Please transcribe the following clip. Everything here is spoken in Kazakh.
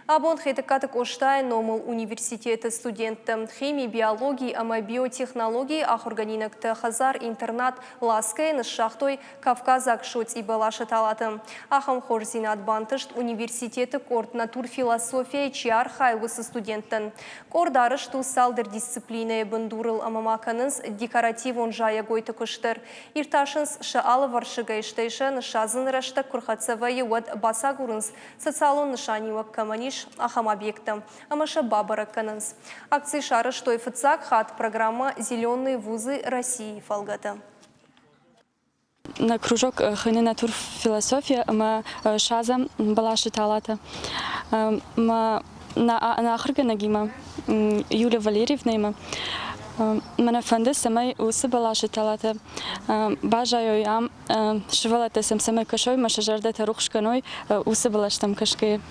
Абон хетекатык Оштай Номыл университеті студенті химия, биологии, ама биотехнологии ахурганинакты хазар интернат ласкай шахтой Кавказак шоц и балашы талаты. Ахам хорзинат бантышт университеті координатур философия чиар хайвысы студенттін. Кордарыш салдыр дисциплина бындурыл амамаканыз декоративон жая гойты күштір. Ирташынс шаалы варшыга іштейші нышазын рашта күрхатсавайы уад басагурынс социалон нышаниуак каманиш ахам объектам, амаша бабара канынс. Акции шары штой фыцак хат программа «Зеленые вузы России» фалгата. На кружок хыны натур философия мы шазам балаши талата. Мы на ахрга нагима Юлия Валерьевна има. Мене фанды самай усы балаши талата. Бажаю ям швалата сам самай кашой, маша жардата рухшканой усы балаштам кашки.